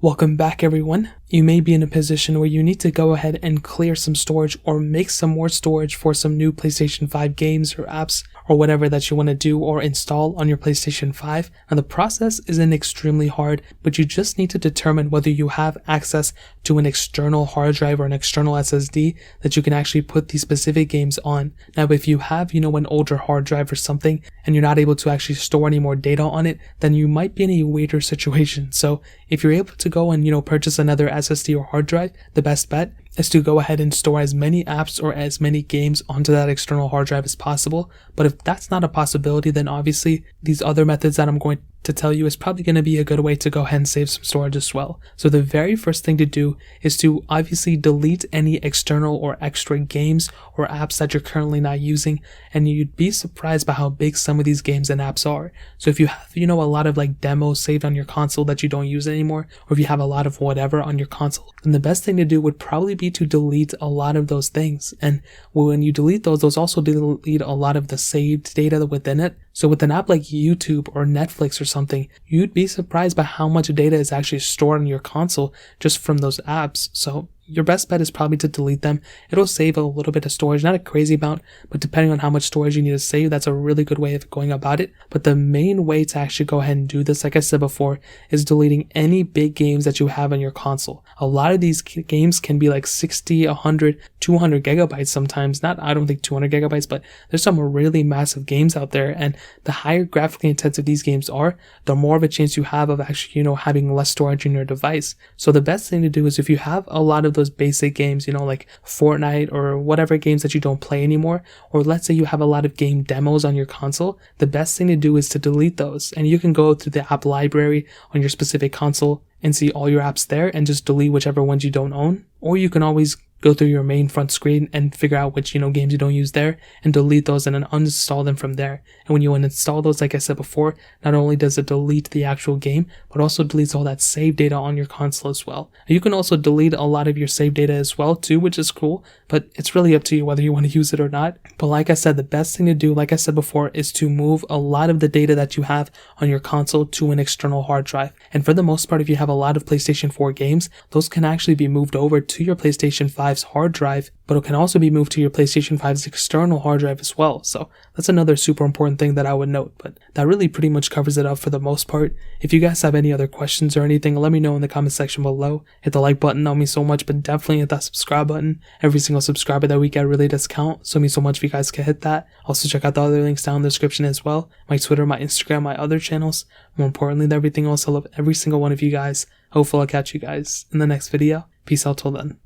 Welcome back everyone. You may be in a position where you need to go ahead and clear some storage or make some more storage for some new PlayStation 5 games or apps or whatever that you want to do or install on your PlayStation 5. Now the process isn't extremely hard, but you just need to determine whether you have access to an external hard drive or an external SSD that you can actually put these specific games on. Now if you have, an older hard drive or something and you're not able to actually store any more data on it, then you might be in a weirder situation. So if you're able to go and purchase another SSD or hard drive, the best bet is to go ahead and store as many apps or as many games onto that external hard drive as possible. But if that's not a possibility, then obviously these other methods that I'm going to tell you is probably going to be a good way to go ahead and save some storage as well. So the very first thing to do is to obviously delete any external or extra games or apps that you're currently not using, and you'd be surprised by how big some of these games and apps are. So if you have a lot of demos saved on your console that you don't use anymore, or if you have a lot of whatever on your console, then the best thing to do would probably be to delete a lot of those things. And when you delete those also delete a lot of the saved data within it. So with an app like YouTube or Netflix or something, you'd be surprised by how much data is actually stored on your console just from those apps. So your best bet is probably to delete them. It'll save a little bit of storage, not a crazy amount, but depending on how much storage you need to save, that's a really good way of going about it. But the main way to actually go ahead and do this, like I said before, is deleting any big games that you have on your console. A lot of these games can be like 60, 100, 200 gigabytes sometimes. I don't think 200 gigabytes, but there's some really massive games out there. And the higher graphically intensive these games are, the more of a chance you have of actually, having less storage in your device. So the best thing to do is if you have a lot of those basic games, like Fortnite or whatever games that you don't play anymore, or let's say you have a lot of game demos on your console, the best thing to do is to delete those. And you can go through the app library on your specific console and see all your apps there and just delete whichever ones you don't own. Or you can always go through your main front screen and figure out which, games you don't use there and delete those and then uninstall them from there. And when you uninstall those, like I said before, not only does it delete the actual game, but also deletes all that save data on your console as well. You can also delete a lot of your save data as well too, which is cool, but it's really up to you whether you want to use it or not. But like I said, the best thing to do, like I said before, is to move a lot of the data that you have on your console to an external hard drive. And for the most part, if you have a lot of PlayStation 4 games, those can actually be moved over to your PlayStation 5's hard drive, but it can also be moved to your PlayStation 5's external hard drive as well. So that's another super important thing that I would note, but that really pretty much covers it up for the most part. If you guys have any other questions or anything, let me know in the comment section below. Hit the like button, that would mean so much, but definitely hit that subscribe button. Every single subscriber that we get really does count, so it means so much if you guys can hit that. Also check out the other links down in the description as well. My Twitter, my Instagram, my other channels. More importantly than everything else, I love every single one of you guys. Hopefully I'll catch you guys in the next video. Peace out till then.